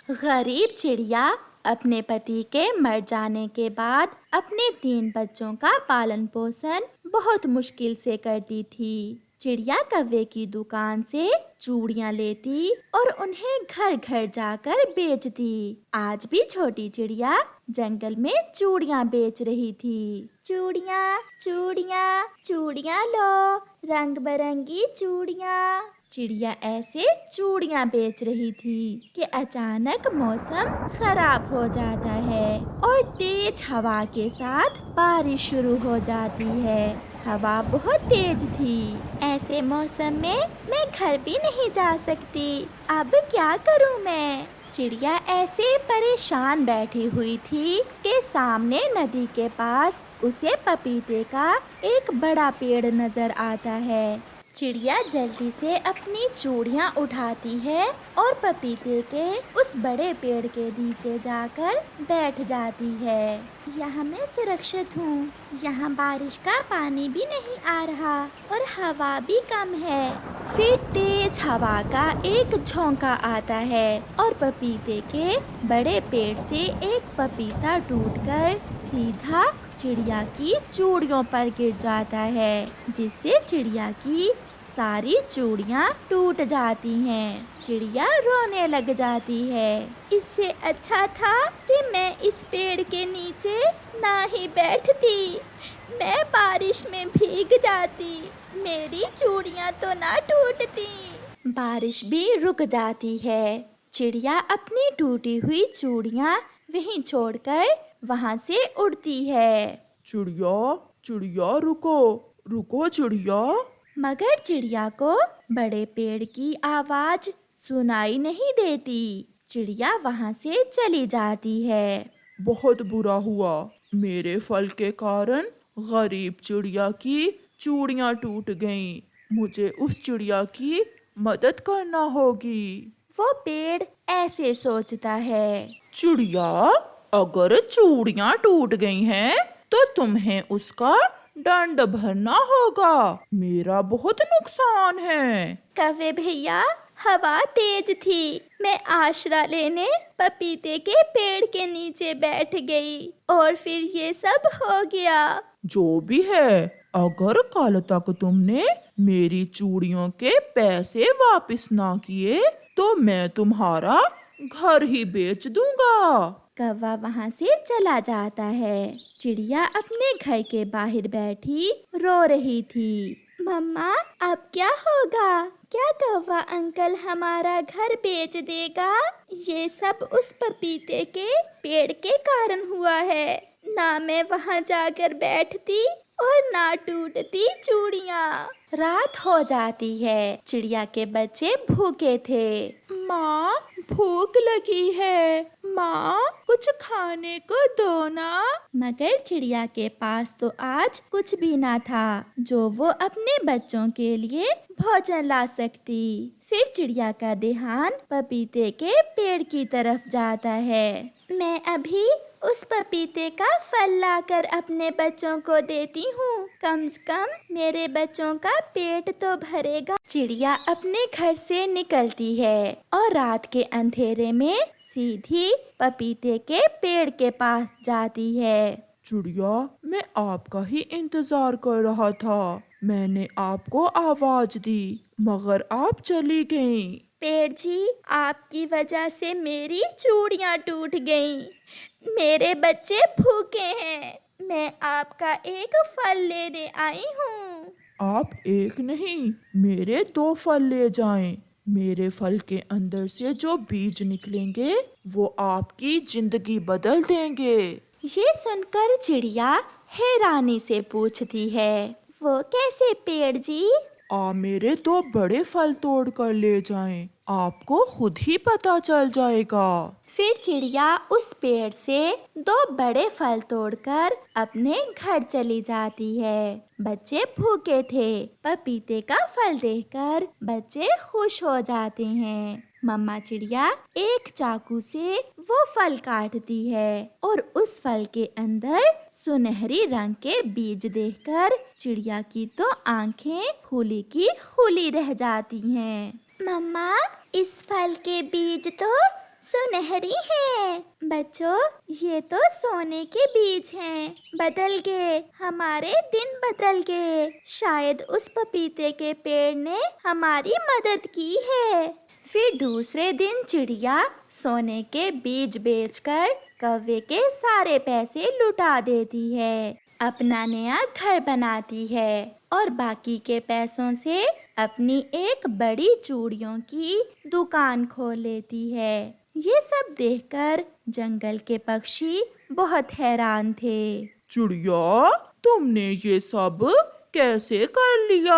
गरीब चिड़िया अपने पति के मर जाने के बाद अपने 3 बच्चों का पालन पोषण बहुत मुश्किल से करती थी। चिड़िया कौवे की दुकान से चूड़ियाँ लेती और उन्हें घर घर जाकर बेचती। आज भी छोटी चिड़िया जंगल में चूड़ियाँ बेच रही थी। चूड़ियाँ चूड़ियाँ चूड़ियाँ लो, रंग बिरंगी चूड़ियाँ। चिड़िया ऐसे चूड़ियाँ बेच रही थी कि अचानक मौसम खराब हो जाता है और तेज हवा के साथ बारिश शुरू हो जाती है। हवा बहुत तेज थी। ऐसे मौसम में मैं घर भी नहीं जा सकती। अब क्या करूं मैं? चिड़िया ऐसे परेशान बैठी हुई थी कि सामने नदी के पास उसे पपीते का एक बड़ा पेड़ नजर आता है। चिड़िया जल्दी से अपनी चूड़ियाँ उठाती है और पपीते के उस बड़े पेड़ के नीचे जाकर बैठ जाती है। यहाँ मैं सुरक्षित हूँ। यहाँ बारिश का पानी भी नहीं आ रहा और हवा भी कम है। फिर तेज हवा का एक झोंका आता है और पपीते के बड़े पेड़ से एक पपीता टूटकर सीधा चिड़िया की चूड़ियों पर गिर जाता है, जिससे चिड़िया की सारी चूड़ियाँ टूट जाती हैं। चिड़िया रोने लग जाती है। इससे अच्छा था कि मैं इस पेड़ के नीचे ना ही बैठती। मैं बारिश में भीग जाती, मेरी चूड़ियाँ तो ना टूटती। बारिश भी रुक जाती है। चिड़िया अपनी टूटी हुई चूड़ियाँ वहीं छोड़कर वहाँ से उड़ती है। चिड़िया चिड़िया रुको रुको चिड़िया। मगर चिड़िया को बड़े पेड़ की आवाज सुनाई नहीं देती। चिड़िया वहाँ से चली जाती है। बहुत बुरा हुआ, मेरे फल के कारण गरीब चिड़िया की चूड़ियाँ टूट गईं। मुझे उस चिड़िया की मदद करना होगी। वो पेड़ ऐसे सोचता है। चिड़िया, अगर चूड़ियाँ टूट गई हैं तो तुम्हें उसका दंड भरना होगा। मेरा बहुत नुकसान है। कौवे भैया, हवा तेज थी। मैं आश्रय लेने पपीते के पेड़ के नीचे बैठ गई और फिर ये सब हो गया। जो भी है, अगर कल तक तुमने मेरी चूड़ियों के पैसे वापस ना किए तो मैं तुम्हारा घर ही बेच दूंगा। कौवा वहाँ से चला जाता है। चिड़िया अपने घर के बाहर बैठी रो रही थी। मम्मा, अब क्या होगा? क्या कौवा अंकल हमारा घर बेच देगा? ये सब उस पपीते के पेड़ के कारण हुआ है। ना मैं वहाँ जाकर बैठती और ना टूटती चूड़ियाँ। रात हो जाती है। चिड़िया के बच्चे भूखे थे। माँ, भूख लगी है। माँ, कुछ खाने को दो ना। मगर चिड़िया के पास तो आज कुछ भी ना था जो वो अपने बच्चों के लिए भोजन ला सकती। फिर चिड़िया का ध्यान पपीते के पेड़ की तरफ जाता है। मैं अभी उस पपीते का फल लाकर अपने बच्चों को देती हूँ। कम से कम मेरे बच्चों का पेट तो भरेगा। चिड़िया अपने घर से निकलती है और रात के अंधेरे में सीधी पपीते के पेड़ के पास जाती है। चिड़िया, मैं आपका ही इंतजार कर रहा था। मैंने आपको आवाज दी मगर आप चली गईं। पेड़ जी, आपकी वजह से मेरी चूड़ियाँ टूट गईं। मेरे बच्चे भूखे हैं। मैं आपका एक फल लेने आई हूँ। आप एक नहीं, मेरे 2 फल ले जाएं। मेरे फल के अंदर से जो बीज निकलेंगे वो आपकी जिंदगी बदल देंगे। ये सुनकर चिड़िया हैरानी से पूछती है, वो कैसे पेड़ जी? आप मेरे 2 बड़े फल तोड़ कर ले जाएं। आपको खुद ही पता चल जाएगा। फिर चिड़िया उस पेड़ से 2 बड़े फल तोड़कर अपने घर चली जाती है। बच्चे भूखे थे। पपीते का फल देखकर बच्चे खुश हो जाते हैं। मम्मा चिड़िया एक चाकू से वो फल काटती है और उस फल के अंदर सुनहरी रंग के बीज देखकर चिड़िया की तो आंखें खुली की खुली रह जाती हैं। मम्मा, इस फल के बीज तो सुनहरी हैं। बच्चों, ये तो सोने के बीज हैं। बदल गए, हमारे दिन बदल गए। शायद उस पपीते के पेड़ ने हमारी मदद की है। फिर दूसरे दिन चिड़िया सोने के बीज बेचकर कौवे के सारे पैसे लुटा देती है, अपना नया घर बनाती है और बाकी के पैसों से अपनी एक बड़ी चूड़ियों की दुकान खोल लेती है। ये सब देखकर जंगल के पक्षी बहुत हैरान थे। चिड़िया, तुमने ये सब कैसे कर लिया?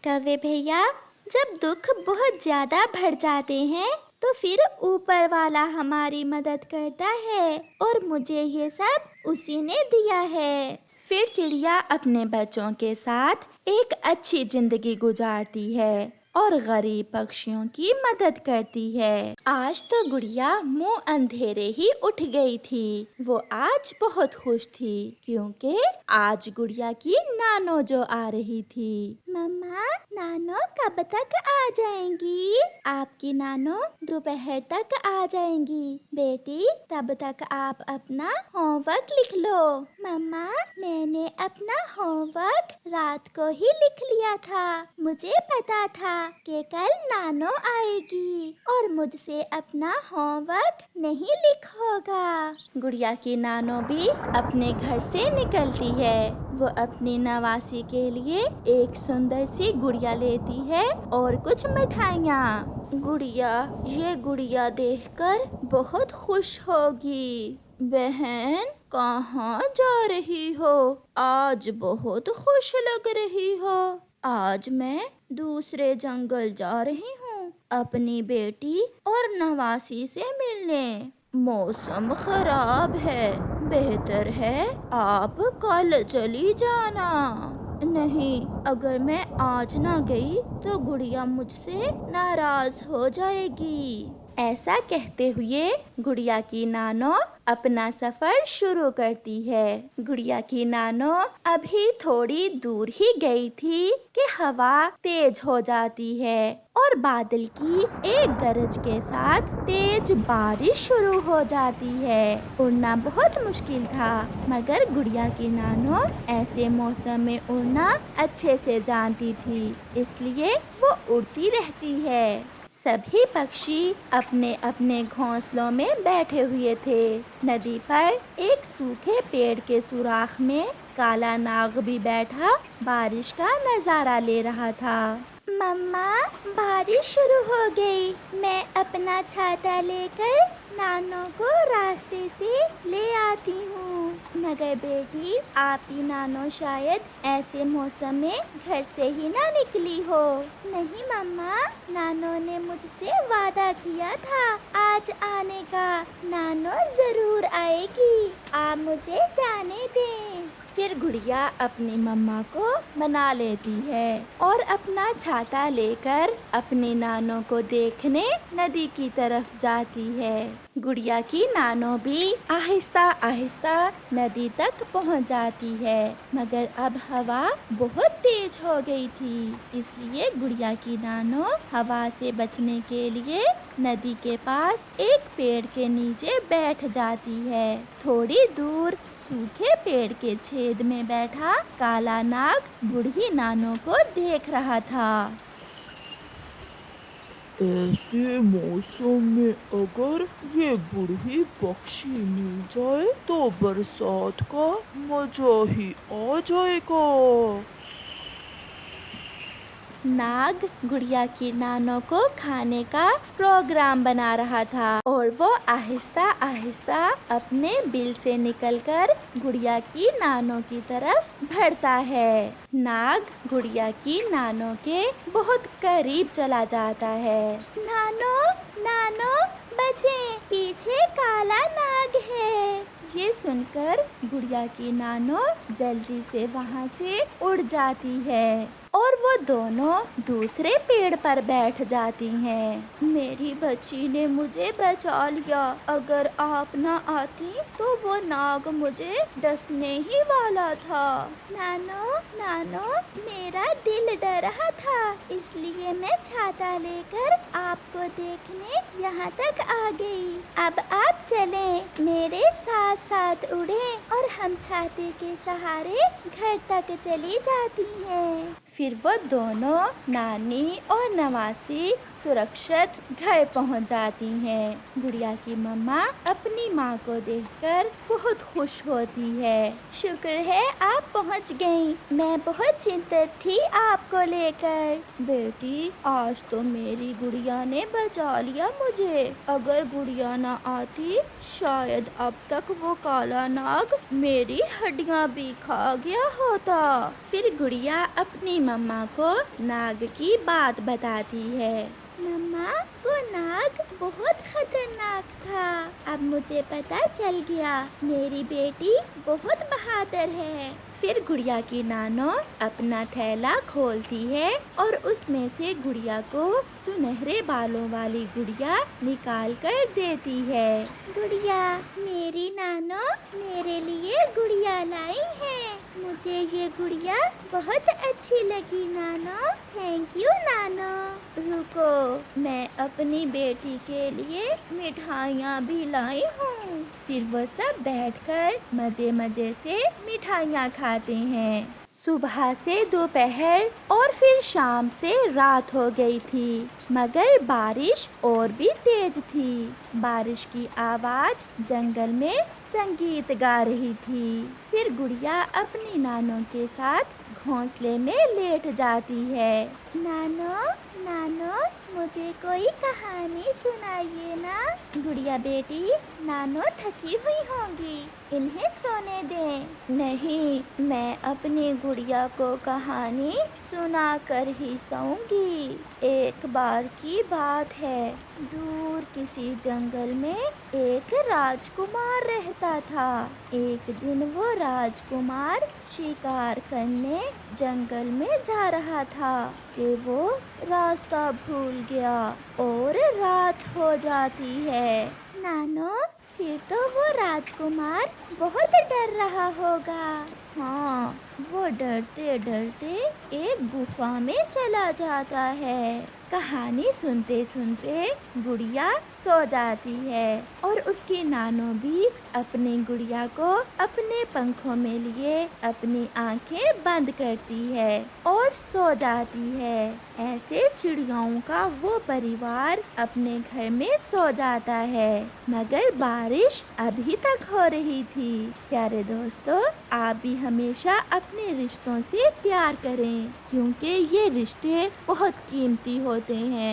कौवे भैया, जब दुख बहुत ज्यादा बढ़ जाते हैं तो फिर ऊपर वाला हमारी मदद करता है और मुझे ये सब उसी ने दिया है। फिर चिड़िया अपने बच्चों के साथ एक अच्छी जिंदगी गुजारती है और गरीब पक्षियों की मदद करती है। आज तो गुड़िया मुंह अंधेरे ही उठ गई थी। वो आज बहुत खुश थी क्योंकि आज गुड़िया की नानो जो आ रही थी। मम्मा, नानो कब तक आ जाएंगी? आपकी नानो दोपहर तक आ जाएंगी। बेटी, तब तक आप अपना होमवर्क लिख लो। मम्मा, मैंने अपना होमवर्क रात को ही लिख लिया था। मुझे पता था कि कल नानो आएगी और मुझसे अपना होमवर्क नहीं लिखोगा। गुड़िया की नानो भी अपने घर से निकलती है। वो अपनी नवासी के लिए एक सुंदर सी गुड़िया लेती है और कुछ मिठाइयाँ। गुड़िया ये गुड़िया देखकर बहुत खुश होगी। बहन, कहाँ जा रही हो? आज बहुत खुश लग रही हो। आज मैं दूसरे जंगल जा रही हूँ अपनी बेटी और नवासी से मिलने। मौसम खराब है, बेहतर है आप कल चली जाना। नहीं, अगर मैं आज ना गई तो गुड़िया मुझसे नाराज हो जाएगी। ऐसा कहते हुए गुड़िया की नानो अपना सफर शुरू करती है। गुड़िया की नानो अभी थोड़ी दूर ही गई थी कि हवा तेज हो जाती है और बादल की एक गरज के साथ तेज बारिश शुरू हो जाती है। उड़ना बहुत मुश्किल था, मगर गुड़िया की नानो ऐसे मौसम में उड़ना अच्छे से जानती थी, इसलिए वो उड़ती रहती है। सभी पक्षी अपने अपने घोंसलों में बैठे हुए थे। नदी पर एक सूखे पेड़ के सुराख में काला नाग भी बैठा बारिश का नजारा ले रहा था। मम्मा, बारिश शुरू हो गई। मैं अपना छाता लेकर नानो को रास्ते से ले आती हूँ। मगर बेटी, आपकी नानो शायद ऐसे मौसम में घर से ही ना निकली हो। नहीं मम्मा, नानो ने मुझसे वादा किया था आज आने का। नानो जरूर आएगी, आप मुझे जाने दें। फिर गुड़िया अपनी मम्मा को मना लेती है और अपना छाता लेकर अपनी नानो को देखने नदी की तरफ जाती है। गुड़िया की नानो भी आहिस्ता आहिस्ता नदी तक पहुंच जाती है, मगर अब हवा बहुत तेज हो गई थी, इसलिए गुड़िया की नानो हवा से बचने के लिए नदी के पास एक पेड़ के नीचे बैठ जाती है। थोड़ी दूर सूखे पेड़ के छेद में बैठा काला नाग बूढ़ी नानो को देख रहा था। ऐसे मौसम में अगर ये बूढ़ी पक्षी मिल जाए तो बरसात का मजा ही आ जाएगा। नाग गुड़िया की नानो को खाने का प्रोग्राम बना रहा था और वो आहिस्ता आहिस्ता अपने बिल से निकलकर गुड़िया की नानो की तरफ बढ़ता है। नाग गुड़िया की नानो के बहुत करीब चला जाता है। नानो, नानो बचें, पीछे काला नाग है। ये सुनकर गुड़िया की नानो जल्दी से वहाँ से उड़ जाती है। और वो दोनों दूसरे पेड़ पर बैठ जाती हैं। मेरी बच्ची ने मुझे बचा लिया, अगर आप ना आती तो वो नाग मुझे डसने ही वाला था। नानो नानो, मेरा दिल डर रहा था, इसलिए मैं छाता लेकर आपको देखने यहाँ तक आ गई। अब आप चलें, मेरे साथ साथ उड़े और हम छाते के सहारे घर तक चली जाती हैं। फिर वो दोनों नानी और नवासी सुरक्षित घर पहुंच जाती हैं। गुड़िया की मम्मा अपनी माँ को देखकर बहुत खुश होती है। शुक्र है आप पहुंच गईं, मैं बहुत चिंतित थी आपको लेकर। बेटी, आज तो मेरी गुड़िया ने बचा लिया मुझे, अगर गुड़िया ना आती शायद अब तक वो काला नाग मेरी हड्डियां भी खा गया होता। फिर गुड़िया अपनी मम्मा को नाग की बात बताती है। मम्मा, वो नाग बहुत खतरनाक था, अब मुझे पता चल गया, मेरी बेटी बहुत बहादुर है। फिर गुड़िया की नानो अपना थैला खोलती है और उसमें से गुड़िया को सुनहरे बालों वाली गुड़िया निकाल कर देती है। गुड़िया, मेरी नानो मेरे लिए गुड़िया लाई है, मुझे ये गुड़िया बहुत अच्छी लगी नानो। थैंक यू नानो। रुको, मैं अपनी बेटी के लिए मिठाइयाँ भी लाई हूँ। फिर वो सब बैठकर मजे मजे से मिठाइयाँ खाते हैं। सुबह से दोपहर और फिर शाम से रात हो गई थी, मगर बारिश और भी तेज थी। बारिश की आवाज जंगल में संगीत गा रही थी। फिर गुड़िया अपनी नानो के साथ घोंसले में लेट जाती है। नानो नानो, मुझे कोई कहानी सुनाइए ना। गुड़िया बेटी, नानो थकी हुई होंगी, इन्हें सोने दें। नहीं, मैं अपनी गुड़िया को कहानी सुना कर ही सोऊंगी। एक बार की बात है, दूर किसी जंगल में एक राजकुमार रहता था। एक दिन वो राजकुमार शिकार करने जंगल में जा रहा था कि वो रास्ता भूल गया और रात हो जाती है। नानो, फिर तो वो राजकुमार बहुत डर रहा होगा। हाँ, वो डरते डरते एक गुफा में चला जाता है। कहानी सुनते सुनते गुड़िया सो जाती है और उसकी नानो भी अपनी गुड़िया को अपने पंखों में लिए अपनी आंखें बंद करती है और सो जाती है। ऐसे चिड़ियाओं का वो परिवार अपने घर में सो जाता है, मगर बारिश अभी तक हो रही थी। प्यारे दोस्तों, आप भी हमेशा अपने रिश्तों से प्यार करें, क्योंकि ये रिश्ते बहुत कीमती होते हैं।